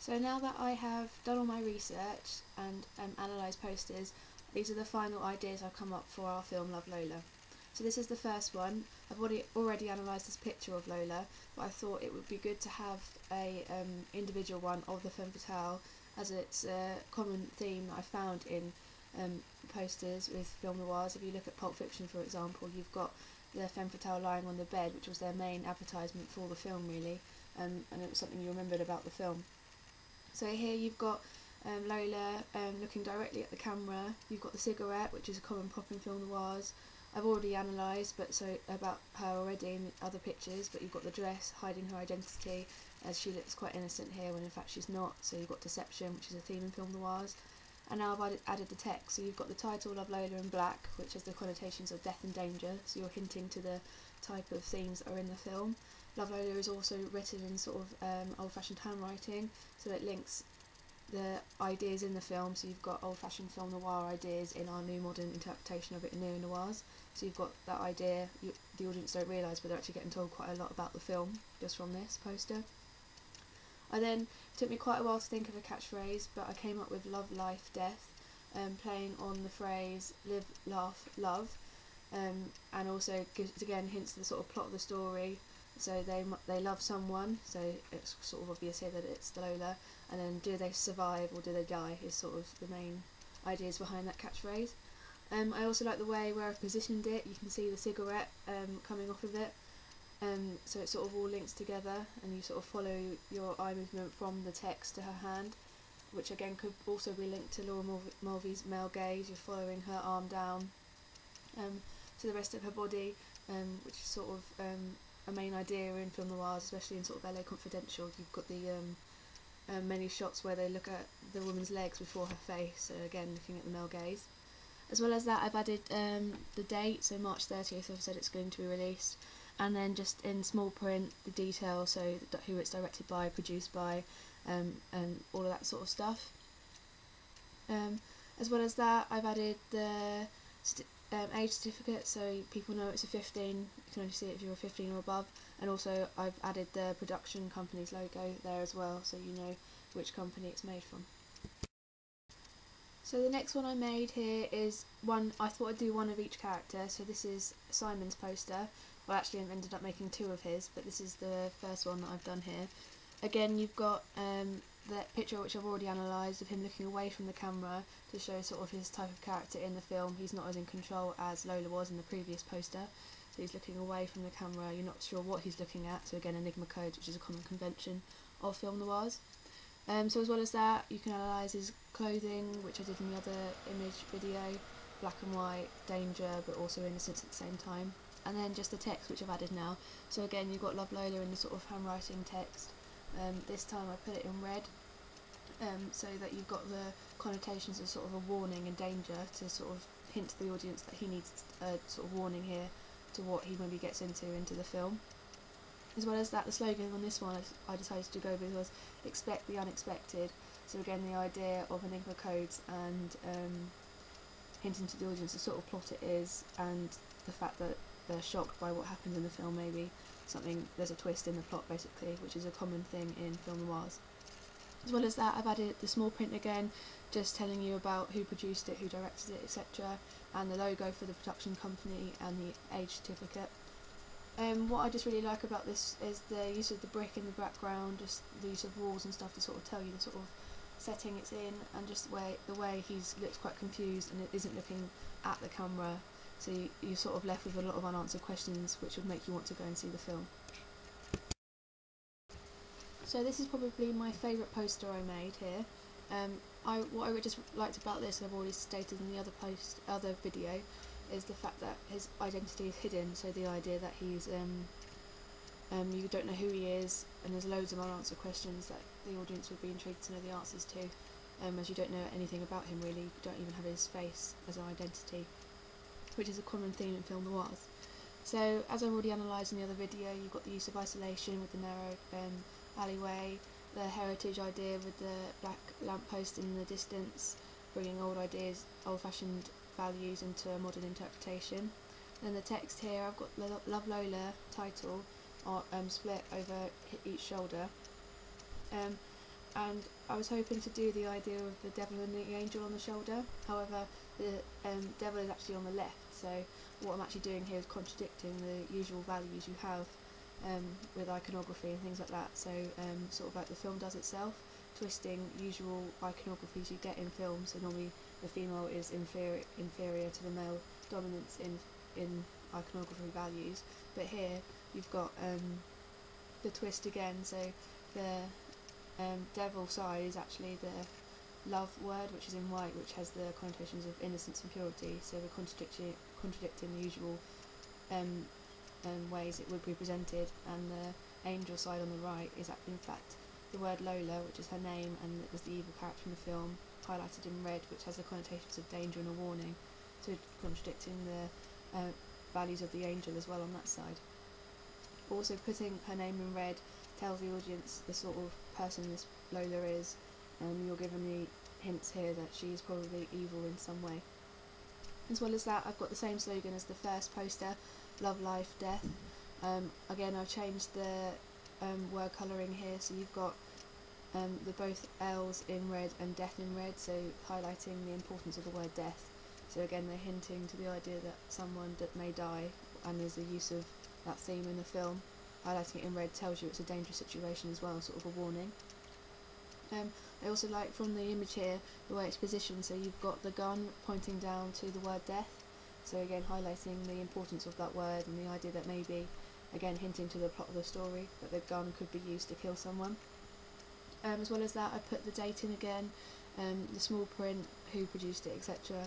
So now that I have done all my research and analysed posters, these are the final ideas I've come up for our film Love Lola. So this is the first one. I've already analysed this picture of Lola, but I thought it would be good to have a individual one of the femme fatale, as it's a common theme that I found in posters with film noirs. If you look at Pulp Fiction, for example, you've got the femme fatale lying on the bed, which was their main advertisement for the film, really, and it was something you remembered about the film. So here you've got Lola looking directly at the camera. You've got the cigarette, which is a common prop in film noirs. I've already analysed about her already in other pictures, but you've got the dress hiding her identity, as she looks quite innocent here when in fact she's not. So you've got deception, which is a theme in film noirs. And now I've added the text. So you've got the title Love Lola in black, which has the connotations of death and danger. So you're hinting to the type of themes that are in the film. Love Lola is also written in sort of old-fashioned handwriting, so it links the ideas in the film. So you've got old-fashioned film noir ideas in our new modern interpretation of it in neo-noirs. So you've got that idea, the audience don't realise, but they're actually getting told quite a lot about the film just from this poster. It took me quite a while to think of a catchphrase, but I came up with love, life, death, playing on the phrase live, laugh, love, and also gives again hints to the sort of plot of the story. So they love someone, so it's sort of obvious here that it's Lola, and then do they survive or do they die is sort of the main ideas behind that catchphrase. I also like the way where I've positioned it. You can see the cigarette coming off of it, so it sort of all links together, and you sort of follow your eye movement from the text to her hand, which again could also be linked to Laura Mulvey's male gaze. You're following her arm down to the rest of her body, which is sort of a main idea in film noirs, especially in sort of LA Confidential. You've got the many shots where they look at the woman's legs before her face, so again looking at the male gaze. As well as that, I've added the date, so March 30th I've said it's going to be released, and then just in small print the details, so who it's directed by, produced by, and all of that sort of stuff. As well as that, I've added the age certificate, so people know it's a 15. You can only see it if you're 15 or above, and also I've added the production company's logo there as well, so you know which company it's made from. So the next one I made here is one, I thought I'd do one of each character. So this is Simon's poster. Well, actually I've ended up making two of his, but this is the first one that I've done here. Again, you've got the picture which I've already analysed of him looking away from the camera to show sort of his type of character in the film. He's not as in control as Lola was in the previous poster, so he's looking away from the camera. You're not sure what he's looking at, so again Enigma Codes, which is a common convention of film noirs. So as well as that, you can analyse his clothing, which I did in the other image video, black and white, danger, but also innocence at the same time. And then just the text, which I've added now. So again, you've got Love Lola in the sort of handwriting text. This time I put it in red, so that you've got the connotations of sort of a warning and danger to sort of hint to the audience that he needs a sort of warning here to what he maybe gets into the film. As well as that, the slogan on this one I decided to go with was expect the unexpected. So again, the idea of Enigma Codes and hinting to the audience the sort of plot it is, and the fact that they're shocked by what happens in the film, maybe there's a twist in the plot basically, which is a common thing in film noirs. As well as that, I've added the small print again, just telling you about who produced it, who directed it, etc., and the logo for the production company and the age certificate. What I just really like about this is the use of the brick in the background, just the use of walls and stuff to sort of tell you the sort of setting it's in, and just the way he looks quite confused and it isn't looking at the camera, so you're sort of left with a lot of unanswered questions, which would make you want to go and see the film. So this is probably my favourite poster I made here. What I just liked about this, I've already stated in the other video, is the fact that his identity is hidden. So the idea that he's you don't know who he is, and there's loads of unanswered questions that the audience would be intrigued to know the answers to, as you don't know anything about him really. You don't even have his face as an identity, which is a common theme in film noirs. So as I've already analysed in the other video, you've got the use of isolation with the narrow alleyway, the heritage idea with the black lamppost in the distance, bringing old ideas, old-fashioned values into a modern interpretation. Then the text here, I've got the Love Lola title split over each shoulder. and I was hoping to do the idea of the devil and the angel on the shoulder. However, the devil is actually on the left, so what I'm actually doing here is contradicting the usual values you have with iconography and things like that. So sort of like the film does itself, twisting usual iconographies you get in films. So normally the female is inferior to the male dominance in iconography values, but here you've got the twist again. So the devil side is actually the love word, which is in white, which has the connotations of innocence and purity. So we're contradicting the usual ways it would be presented, and the angel side on the right is in fact the word Lola, which is her name and it was the evil character in the film, highlighted in red, which has the connotations of danger and a warning, so contradicting the values of the angel as well on that side. Also, putting her name in red tells the audience the sort of person this Lola is, and you're given the hints here that she is probably evil in some way. As well as that, I've got the same slogan as the first poster, Love, Life, Death. Again, I've changed the word colouring here, so you've got the both L's in red and death in red, so highlighting the importance of the word death. So again, they're hinting to the idea that someone that may die, and there's the use of that theme in the film. Highlighting it in red tells you it's a dangerous situation as well, sort of a warning. I also like from the image here the way it's positioned, so you've got the gun pointing down to the word death, so again highlighting the importance of that word and the idea that maybe, again hinting to the plot of the story, that the gun could be used to kill someone. As well as that, I put the date in again, the small print, who produced it, etc.,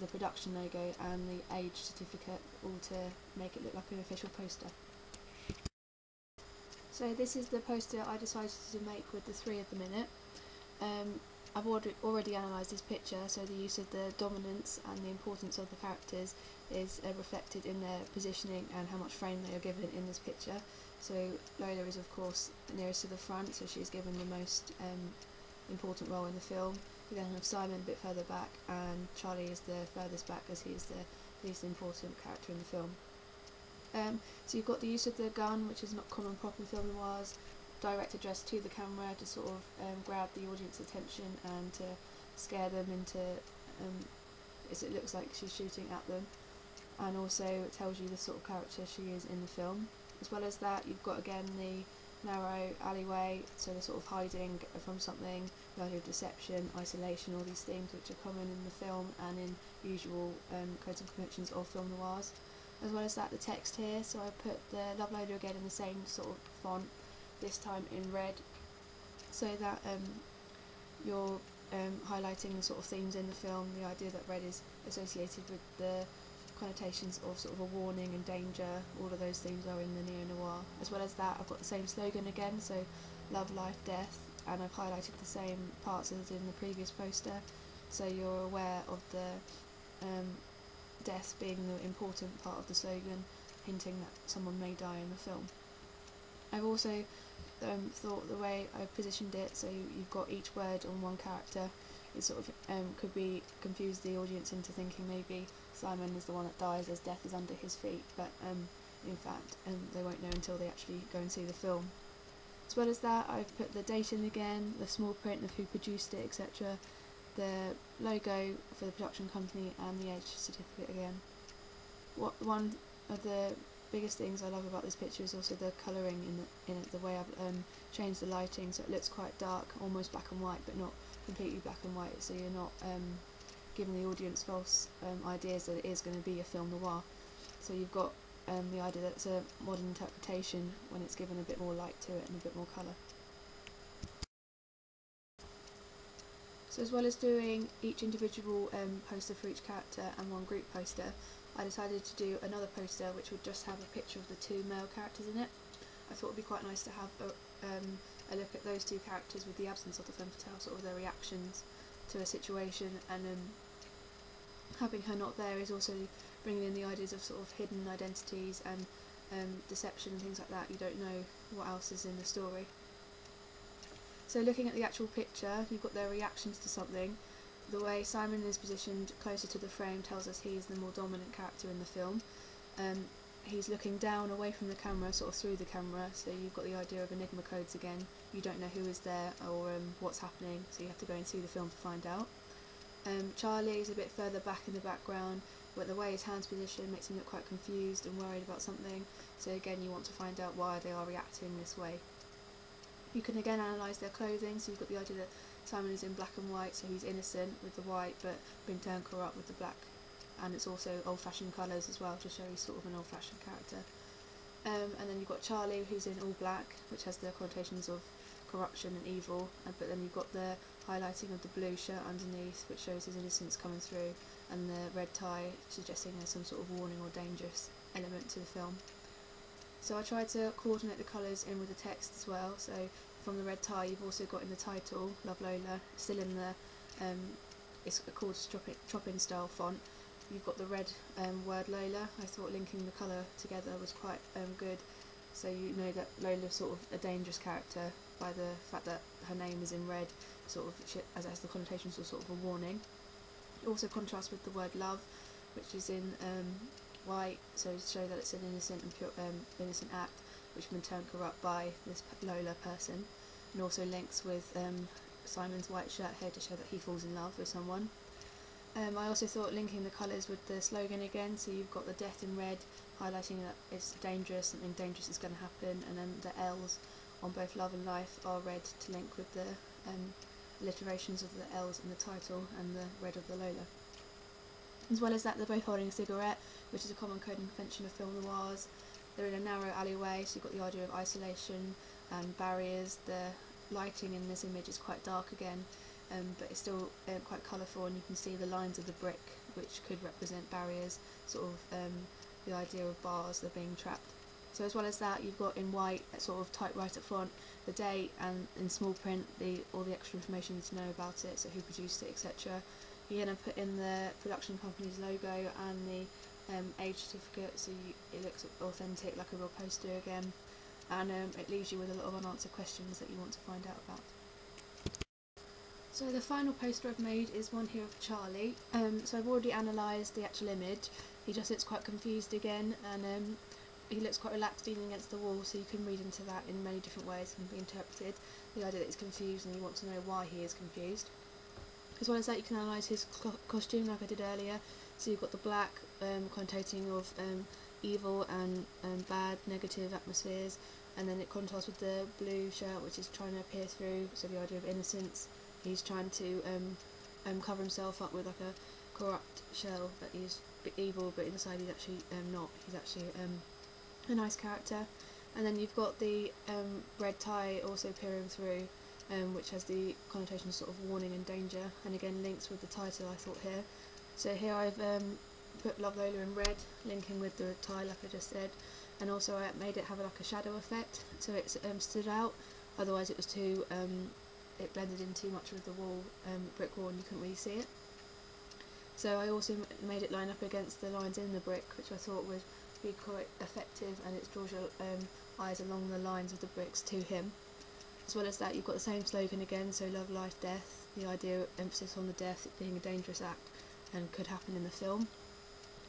the production logo and the age certificate, all to make it look like an official poster. So this is the poster I decided to make with the 3 at the minute. I've already analysed this picture, so the use of the dominance and the importance of the characters is reflected in their positioning and how much frame they are given in this picture. So Lola is of course nearest to the front, so she's given the most important role in the film. We then have Simon a bit further back, and Charlie is the furthest back as he is the least important character in the film. So you've got the use of the gun, which is not common prop in film noirs, direct address to the camera to sort of grab the audience attention and to scare them into, as it looks like she's shooting at them, and also it tells you the sort of character she is in the film. As well as that, you've got again the narrow alleyway, so the sort of hiding from something, the idea of deception, isolation, all these themes which are common in the film and in usual codes and conventions of film noirs. As well as that, the text here, so I put the Love Lola again in the same sort of font, this time in red, so that you're highlighting the sort of themes in the film, the idea that red is associated with the connotations of sort of a warning and danger. All of those themes are in the neo-noir. As well as that, I've got the same slogan again, so Love, Life, Death, and I've highlighted the same parts as in the previous poster, so you're aware of the death being the important part of the slogan, hinting that someone may die in the film. I've also thought the way I've positioned it, so you've got each word on one character, it sort of could be confuse the audience into thinking maybe Simon is the one that dies as death is under his feet, but in fact they won't know until they actually go and see the film. As well as that, I've put the date in again, the small print of who produced it, etc., the logo for the production company and the age certificate again. One of the biggest things I love about this picture is also the colouring in it, the way I've changed the lighting so it looks quite dark, almost black and white, but not completely black and white, so you're not giving the audience false ideas that it is going to be a film noir. So you've got the idea that it's a modern interpretation when it's given a bit more light to it and a bit more colour. So as well as doing each individual poster for each character and one group poster, I decided to do another poster which would just have a picture of the 2 male characters in it. I thought it would be quite nice to have a look at those 2 characters with the absence of the femme fatale, sort of their reactions to a situation, and having her not there is also bringing in the ideas of sort of hidden identities and deception and things like that. You don't know what else is in the story. So looking at the actual picture, you've got their reactions to something. The way Simon is positioned closer to the frame tells us he is the more dominant character in the film. he's looking down away from the camera, sort of through the camera, so you've got the idea of enigma codes again. You don't know who is there or what's happening, so you have to go and see the film to find out. Charlie is a bit further back in the background, but the way his hands position makes him look quite confused and worried about something, so again you want to find out why they are reacting this way. You can again analyse their clothing, so you've got the idea that Simon is in black and white, so he's innocent with the white but been turned corrupt with the black, and it's also old-fashioned colours as well to show he's sort of an old-fashioned character. And then you've got Charlie, who's in all black, which has the connotations of corruption and evil, but then you've got the highlighting of the blue shirt underneath, which shows his innocence coming through, and the red tie suggesting there's some sort of warning or dangerous element to the film. So I tried to coordinate the colours in with the text as well, so from the red tie you've also got in the title, Love Lola, still in the, it's called Chopin style font. You've got the red word Lola. I thought linking the colour together was quite good, so you know that Lola's sort of a dangerous character by the fact that her name is in red, sort of as the connotations of sort of a warning. It also contrasts with the word love, which is in white, so to show that it's an innocent and pure, innocent act which has been turned corrupt by this Lola person, and also links with Simon's white shirt here to show that he falls in love with someone. I also thought linking the colours with the slogan again, so you've got the death in red highlighting that it's dangerous, something dangerous is going to happen, and then the L's on both love and life are red to link with the alliterations of the L's in the title and the red of the Lola. As well as that, they're both holding a cigarette, which is a common code and convention of film noirs. They're in a narrow alleyway, so you've got the idea of isolation and barriers. The lighting in this image is quite dark again, but it's still quite colourful, and you can see the lines of the brick, which could represent barriers, sort of the idea of bars that are being trapped. So as well as that, you've got in white, sort of typewriter font, the date, and in small print all the extra information to know about it, so who produced it, etc. You're going to put in the production company's logo and the age certificate, so it looks authentic, like a real poster again, and it leaves you with a lot of unanswered questions that you want to find out about. So the final poster I've made is one here of Charlie. So I've already analysed the actual image. He just looks quite confused again, and he looks quite relaxed leaning against the wall, so you can read into that in many different ways and be interpreted. The idea that he's confused and you want to know why he is confused. As well as that, you can analyse his costume like I did earlier. So you've got the black connotating of evil and bad, negative atmospheres, and then it contrasts with the blue shirt, which is trying to appear through, so the idea of innocence. He's trying to cover himself up with like a corrupt shell that he's evil, but inside he's actually not. He's actually a nice character. And then you've got the red tie also peering through, which has the connotation of sort of warning and danger, and again links with the title I thought here. So here I've put Love Lola in red, linking with the tie like I just said, and also I made it have like a shadow effect, so it stood out. Otherwise it was too it blended in too much with the wall, brick wall, and you couldn't really see it. So I also made it line up against the lines in the brick, which I thought would be quite effective, and it draws your eyes along the lines of the bricks to him. As well as that, you've got the same slogan again, so love, life, death, the idea of emphasis on the death, it being a dangerous act and could happen in the film.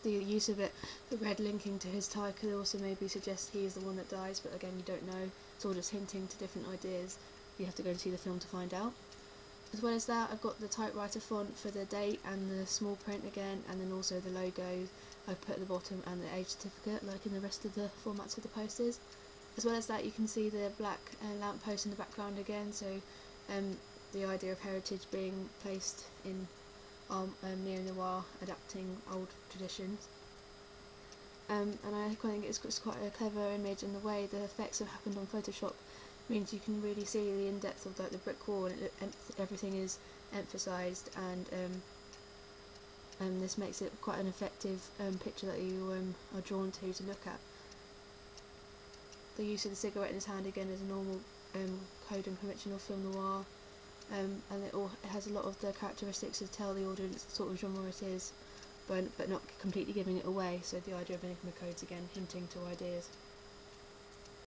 The use of it, the red linking to his tie, could also maybe suggest he is the one that dies, but again you don't know, it's all just hinting to different ideas. You have to go and see the film to find out. As well as that, I've got the typewriter font for the date and the small print again, and then also the logo I've put at the bottom and the age certificate like in the rest of the formats of the posters. As well as that, you can see the black lamppost in the background again, so the idea of heritage being placed in neo-noir, adapting old traditions. And I think it's quite a clever image, and the way the effects have happened on Photoshop means you can really see the in-depth of the brick wall, and everything is emphasised, and this makes it quite an effective picture that you are drawn to look at. The use of the cigarette in his hand again is a normal code and convention of film noir, and it has a lot of the characteristics to tell the audience the sort of genre it is, but not completely giving it away, so the idea of enigma codes again hinting to ideas.